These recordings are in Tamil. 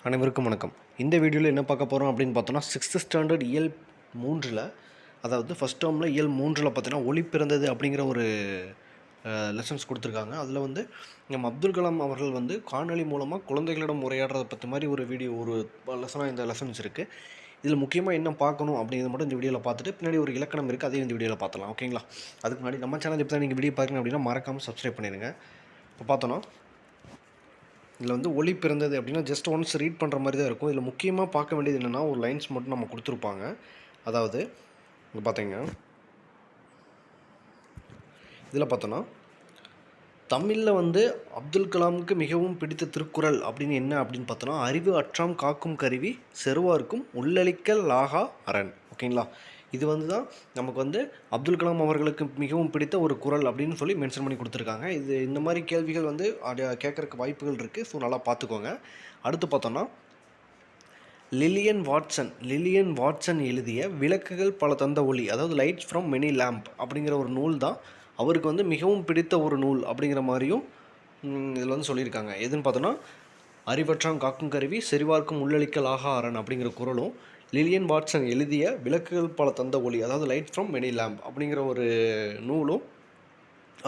அனைவருக்கும் வணக்கம். இந்த வீடியோவில் என்ன பார்க்க போகிறோம் அப்படின்னு பார்த்தோன்னா, 6th ஸ்டாண்டர்ட் இயல் 3ல், அதாவது ஃபஸ்ட் டேர்மில் இயல் 3ல் பார்த்தீங்கன்னா ஒளி பிறந்தது அப்படிங்கிற ஒரு லெசன்ஸ் கொடுத்துருக்காங்க. அதில் வந்து நம்ம அப்துல் கலாம் அவர்கள் வந்து காணொலி மூலமாக குழந்தைகளிடம் உரையாடுறதை பற்றி மாதிரி ஒரு வீடியோ, ஒரு லெசனாக இந்த லெசன்ஸ் இருக்குது. இதில் முக்கியமாக என்ன பார்க்கணும் அப்படிங்கிறத மட்டும் இந்த வீடியோவில் பார்த்துட்டு, பின்னாடி ஒரு இலக்கணம் இருக்குது, அதையும் இந்த வீடியோவில் பார்த்துலாம். ஓகேங்களா? அதுக்கு முன்னாடி நம்ம சேனல் இப்போ தான் நீங்கள் வீடியோ பார்க்குறீங்க அப்படின்னா மறக்காமல் சப்ஸ்கிரைப் பண்ணிடுங்க. இப்போ பார்த்தோன்னா, இதில் வந்து ஒளி பிறந்தது அப்படின்னா ஜஸ்ட் ஒன்ஸ் ரீட் பண்ணுற மாதிரி தான் இருக்கும். இதில் முக்கியமாக பார்க்க வேண்டியது என்னென்னா, ஒரு லைன்ஸ் மட்டும் நம்ம கொடுத்துருப்பாங்க. அதாவது இங்கே பார்த்தீங்க, இதில் பார்த்தோன்னா, தமிழில் வந்து அப்துல் கலாமுக்கு மிகவும் பிடித்த திருக்குறள் அப்படின்னு என்ன அப்படின்னு பார்த்தோன்னா, அறிவு அற்றாம் காக்கும் கருவி செருவார்க்கும் உள்ளளிக்கல் லாகா அரண். ஓகேங்களா? இது வந்து தான் நமக்கு வந்து அப்துல் கலாம் அவர்களுக்கு மிகவும் பிடித்த ஒரு குறள் அப்படின்னு சொல்லி மென்ஷன் பண்ணி கொடுத்துருக்காங்க. இது இந்த மாதிரி கேள்விகள் வந்து கேட்குறக்கு வாய்ப்புகள் இருக்குது. ஸோ நல்லா பார்த்துக்கோங்க. அடுத்து பார்த்தோன்னா, லில்லியன் வாட்சன் எழுதிய விளக்குகள் பல தந்த ஒளி, அதாவது லைட்ஸ் ஃப்ரம் மெனி லேம்ப் அப்படிங்கிற ஒரு நூல் தான் அவருக்கு வந்து மிகவும் பிடித்த ஒரு நூல் அப்படிங்கிற மாதிரியும் இதில் வந்து சொல்லியிருக்காங்க. எதுன்னு பார்த்தோன்னா, அறிவற்றாம் காக்கும் கருவி செறிவார்க்கும் உள்ளளிக்கல் ஆகா அரண் அப்படிங்கிற குறளும், லில்லியன் வாட்சன் எழுதிய விளக்குகள் பல தந்த ஒளி, அதாவது லைட் ஃப்ரம் மெனி லேம்ப் அப்படிங்கிற ஒரு நூலும்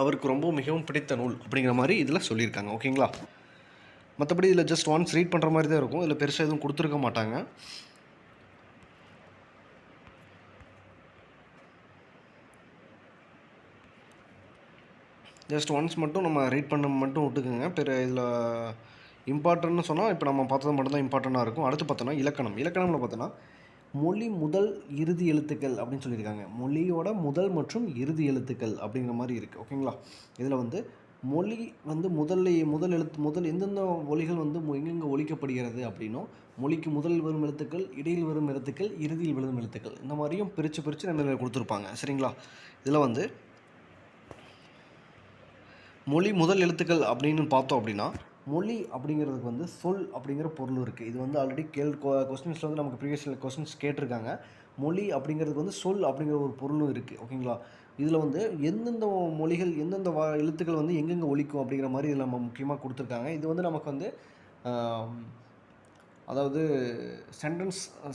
அவருக்கு ரொம்ப மிகவும் பிடித்த நூல் அப்படிங்கிற மாதிரி இதில் சொல்லியிருக்காங்க. ஓகேங்களா? மற்றபடி இதில் ஜஸ்ட் ஒன்ஸ் ரீட் பண்ணுற மாதிரி தான் இருக்கும். இதில் பெருசாக எதுவும் கொடுத்துருக்க மாட்டாங்க. ஜஸ்ட் ஒன்ஸ் மட்டும் நம்ம ரீட் பண்ண மட்டும் விட்டுக்குங்க. இதில் இம்பார்ட்டன்ட்னு சொன்னால் இப்போ நம்ம பார்த்தது மட்டும்தான் இம்பார்ட்டண்ட்டாக இருக்கும். அடுத்து பார்த்தோன்னா இலக்கணமில் பார்த்தோன்னா, மொழி முதல் இறுதி எழுத்துக்கள் அப்படின்னு சொல்லியிருக்காங்க. மொழியோட முதல் மற்றும் இறுதி எழுத்துக்கள் அப்படிங்கிற மாதிரி இருக்குது. ஓகேங்களா? இதில் வந்து மொழி வந்து முதல் எந்தெந்த ஒலிகள் வந்து எங்கெங்கே ஒலிக்கப்படுகிறது அப்படின்னும், மொழிக்கு முதலில் வரும் எழுத்துக்கள், இடையில் வரும் எழுத்துக்கள், இறுதியில் வரும் எழுத்துக்கள், இந்த மாதிரியும் பிரித்து நம்ம கொடுத்துருப்பாங்க. சரிங்களா? இதில் வந்து மொழி முதல் எழுத்துக்கள் அப்படின்னு பார்த்தோம் அப்படின்னா, மொழி அப்படிங்கிறதுக்கு வந்து சொல் அப்படிங்கிற பொருள் இருக்குது. இது வந்து ஆல்ரெடி கொஸ்டின்ஸில் வந்து நமக்கு ப்ரீவியஸ் கொஸ்டின்ஸ் கேட்டிருக்காங்க. மொழி அப்படிங்கிறதுக்கு வந்து சொல் அப்படிங்கிற ஒரு பொருளும் இருக்குது. ஓகேங்களா? இதில் வந்து எந்தெந்த மொழிகள், எந்தெந்த எழுத்துக்கள் வந்து எங்கெங்கே ஒலிக்கும் அப்படிங்கிற மாதிரி இதில் நம்ம முக்கியமாக கொடுத்துருக்காங்க. இது வந்து நமக்கு வந்து அதாவது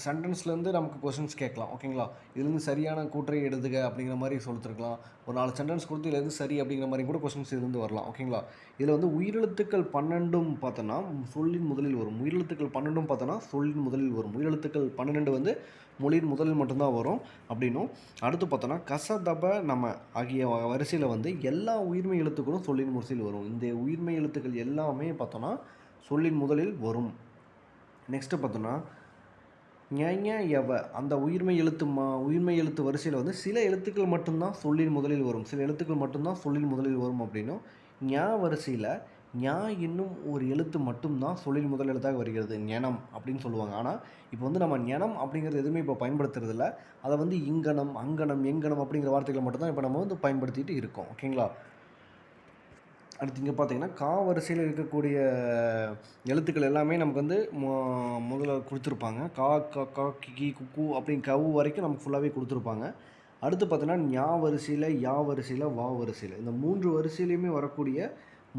சென்டென்ஸ்லேருந்து நமக்கு கொஸ்டின்ஸ் கேட்கலாம். ஓகேங்களா? இதுலேருந்து சரியான கூற்றை எழுதுக அப்படிங்கிற மாதிரி சொல்லிட்டுருக்கலாம். ஒரு 4 சென்டென்ஸ் கொடுத்து இதுலேருந்து சரி அப்படிங்கிற மாதிரி கூட கொஸ்டின்ஸ் இதுலேருந்து வரலாம். ஓகேங்களா? இதில் வந்து உயிரெழுத்துக்கள் 12ம் பார்த்தோன்னா சொல்லின் முதலில் வரும். உயிரெழுத்துக்கள் 12ம் பார்த்தோன்னா சொல்லின் முதலில் வரும். உயிரெழுத்துக்கள் 12 வந்து மொழியின் முதலில் மட்டும்தான் வரும் அப்படின்னும், அடுத்து பார்த்தோன்னா கசதப நம ஆகிய வரிசையில் வந்து எல்லா உயிர்மெய் எழுத்துக்களும் சொல்லின் வரிசையில் வரும். இந்த உயிர்மெய் எழுத்துக்கள் எல்லாமே பார்த்தோன்னா சொல்லின் முதலில் வரும். நெக்ஸ்ட்டு பார்த்தோன்னா, ஞ அந்த உயிர்மெய் எழுத்து வரிசையில் வந்து சில எழுத்துக்கள் மட்டும்தான் சொல்லின் முதலில் வரும். சில எழுத்துக்கள் மட்டும்தான் சொல்லின் முதலில் வரும் அப்படின்னும், ஞ வரிசையில் ஞ என்னும் ஒரு எழுத்து மட்டும்தான் சொல்லின் முதல் எழுத்தாக வருகிறது. ஞனம் அப்படின்னு சொல்லுவாங்க. ஆனால் இப்போ வந்து நம்ம ஞனம் அப்படிங்கிறது எதுவுமே இப்போ பயன்படுத்துறதில்ல. அதை வந்து இங்கனம், அங்கனம், எங்கனம் அப்படிங்கிற வார்த்தைகளை மட்டும்தான் இப்போ நம்ம வந்து பயன்படுத்திட்டு இருக்கோம். ஓகேங்களா? அடுத்து இங்கே பார்த்தீங்கன்னா, கா வரிசையில் இருக்கக்கூடிய எழுத்துக்கள் எல்லாமே நமக்கு வந்து முதல்ல கொடுத்துருப்பாங்க. கா, க, கா, கி, குக்கு அப்படின்னு கவு வரைக்கும் நமக்கு ஃபுல்லாகவே கொடுத்துருப்பாங்க. அடுத்து பார்த்தீங்கன்னா, ஞா வரிசையில், யா வரிசையில், வா வரிசையில், இந்த 3 வரிசையிலையுமே வரக்கூடிய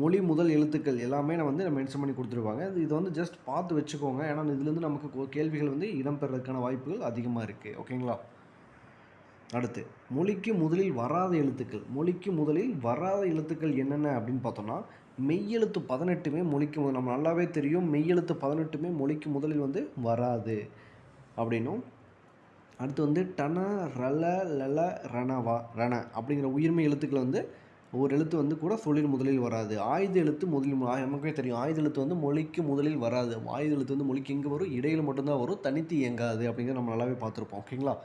மொழி முதல் எழுத்துக்கள் எல்லாமே நம்ம மென்ஷன் பண்ணி கொடுத்துருப்பாங்க. இது வந்து ஜஸ்ட் பார்த்து வச்சுக்கோங்க. ஏன்னா இதுலேருந்து நமக்கு கேள்விகள் வந்து இடம்பெறதுக்கான வாய்ப்புகள் அதிகமாக இருக்குது. ஓகேங்களா? அடுத்து மொழிக்கு முதலில் வராத எழுத்துக்கள் என்னென்ன அப்படின்னு பார்த்தோன்னா, மெய்யெழுத்து 18மே மொழிக்கு நம்ம நல்லாவே தெரியும். மெய்யெழுத்து 18மே மொழிக்கு முதலில் வந்து வராது அப்படின்னும், அடுத்து வந்து டன, ரல, லல, ரணவா, ரண அப்படிங்கிற உயிர்மெய் எழுத்துக்கள் வந்து ஒரு எழுத்து வந்து கூட சொல்லின் முதலில் வராது. ஆயுத எழுத்து முதலில் நமக்கே தெரியும். ஆயுத எழுத்து வந்து மொழிக்கு முதலில் வராது. ஆயுத எழுத்து வந்து மொழிக்கு எங்கே வரும்? இடையில் மட்டும்தான் வரும். தனித்து இயங்காது அப்படிங்கிறத நம்ம நல்லாவே பார்த்துருப்போம். ஓகேங்களா?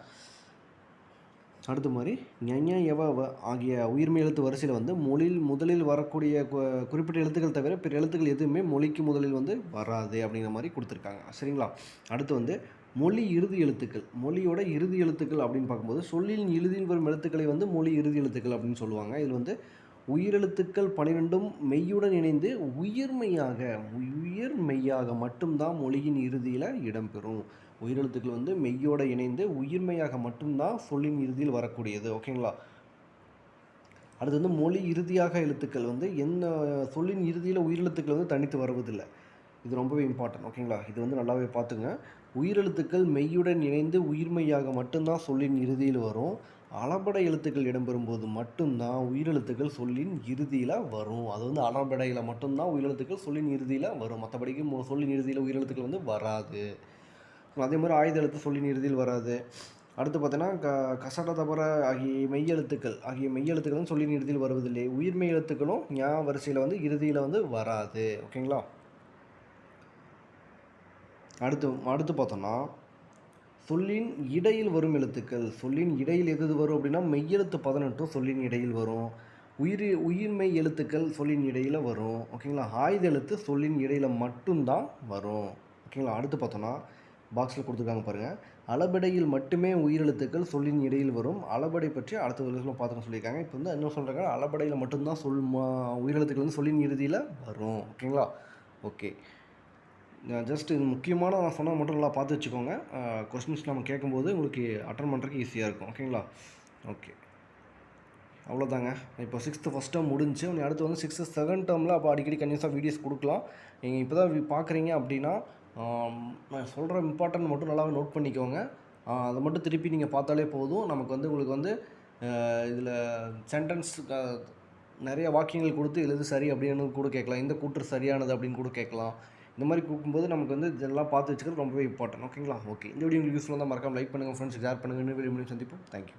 அடுத்த மாதிரி ஞ எவ ஆகிய உயிர்மெய் எழுத்து வரிசையில் வந்து மொழியில் முதலில் வரக்கூடிய குறிப்பிட்ட எழுத்துக்கள் தவிர பிற எழுத்துக்கள் எதுவுமே மொழிக்கு முதலில் வந்து வராது அப்படிங்கிற மாதிரி கொடுத்துருக்காங்க. சரிங்களா? அடுத்து வந்து மொழி இறுதி எழுத்துக்கள். மொழியோட இறுதி எழுத்துக்கள் அப்படின்னு பார்க்கும்போது சொல்லின் இறுதியில் வரும் எழுத்துக்களை வந்து மொழி இறுதி எழுத்துக்கள் அப்படின்னு சொல்லுவாங்க. இதில் வந்து உயிரெழுத்துக்கள் 12ம் மெய்யுடன் இணைந்து உயிர்மெய்யாக மட்டும்தான் மொழியின் இறுதியில் இடம்பெறும். உயிரெழுத்துக்கள் வந்து மெய்யோடு இணைந்து உயிர்மெய்யாக மட்டும்தான் சொல்லின் இறுதியில் வரக்கூடியது. ஓகேங்களா? அடுத்து வந்து மொழி இறுதியாக எழுத்துக்கள் வந்து சொல்லின் இறுதியில் உயிரெழுத்துக்கள் வந்து தனித்து வருவதில்லை. இது ரொம்பவே இம்பார்ட்டன்ட். ஓகேங்களா? இது வந்து நல்லாவே பார்த்துங்க. உயிரெழுத்துக்கள் மெய்யுடன் இணைந்து உயிர்மெய்யாக மட்டும்தான் சொல்லின் இறுதியில் வரும். அளபடை எழுத்துக்கள் இடம்பெறும்போது மட்டும்தான் உயிரெழுத்துக்கள் சொல்லின் இறுதியில வரும். அது வந்து அளபடையில மட்டும்தான் உயிரெழுத்துக்கள் சொல்லின் இறுதியில வரும். மத்தபடிக்கு சொல்லின் இறுதியில உயிரெழுத்துக்கள் வந்து வராது. அதே மாரி ஆயுத எழுத்து சொல்லின் இறுதியில் வராது. அடுத்து பார்த்தீங்கன்னா, கசட, தபற ஆகிய மெய்யெழுத்துக்கள் வந்து சொல்லின் இறுதியில் வருவதில்லை. உயிர்மெய் எழுத்துக்களும் ஞ வரிசையில வந்து இறுதியில வந்து வராது. ஓகேங்களா? அடுத்து பார்த்தோம்னா, சொல்லின் இடையில் வரும் எழுத்துக்கள். சொல்லின் இடையில் எது வரும் அப்படின்னா, மெய்யெழுத்து 18ம் சொல்லின் இடையில் வரும். உயிர்மெய் எழுத்துக்கள் சொல்லின் இடையில வரும். ஓகேங்களா? ஆயுத எழுத்து சொல்லின் இடையில மட்டும் தான் வரும். ஓகேங்களா? அடுத்து பார்த்தோம்னா, பாக்ஸில் கொடுத்துருக்காங்க பாருங்க. அளபெடையில் மட்டுமே உயிரெழுத்துக்கள் சொல்லின் இடையில் வரும். அளபெடை பற்றி அடுத்த வகுப்புல பார்த்துக்க சொல்லியிருக்காங்க. இப்போ வந்து என்ன சொல்றாங்க, அளபெடையில மட்டும்தான் உயிரெழுத்துக்கள் வந்து சொல்லின் இறுதியில வரும். ஓகேங்களா? ஓகே. ஜஸ்ட் இது முக்கியமான நான் சொன்னது மட்டும் நல்லா பார்த்து வச்சுக்கோங்க. கொஸ்டின்ஸ் நம்ம கேட்கும்போது உங்களுக்கு அட்டெண்ட் பண்ணுறதுக்கு ஈஸியாக இருக்கும். ஓகேங்களா? ஓகே. அவ்வளோதாங்க. இப்போ 6th ஃபஸ்ட் டேர்ம் முடிஞ்சுச்சு. இனி அடுத்து வந்து 6th செகண்ட் டேர்மில் அப்போ அடிக்கடி கன்டினியூஸாக வீடியோஸ் கொடுக்கலாம். நீங்கள் இப்போ தான் பார்க்குறீங்க அப்படின்னா, நான் சொல்கிற இம்பார்ட்டன்ட் மட்டும் நல்லாவே நோட் பண்ணிக்கோங்க. அதை மட்டும் திருப்பி நீங்கள் பார்த்தாலே போதும். நமக்கு வந்து உங்களுக்கு வந்து இதில் சென்டென்ஸ் நிறைய வாக்கியங்கள் கொடுத்து எழுது சரி அப்படின்னு கூட கேட்கலாம். இந்த கூற்று சரியானது அப்படின்னு கூட கேட்கலாம். இந்த மாதிரி கொடுக்கும்போது நமக்கு வந்து இதெல்லாம் பார்த்து வச்சுக்கிறது ரொம்பவே இம்பார்ட்டன்ட். ஓகேங்களா? ஓகே. இந்த வீடியோ உங்களுக்கு யூஸ்ஃபுல்லாக இருந்தால் மறக்காம லைக் பண்ணுங்கள், ஃப்ரெண்ட்ஸ் ஷேர் பண்ணுங்கள். இன்னும் வீடியோ சந்திப்போம். தேங்க்யூ.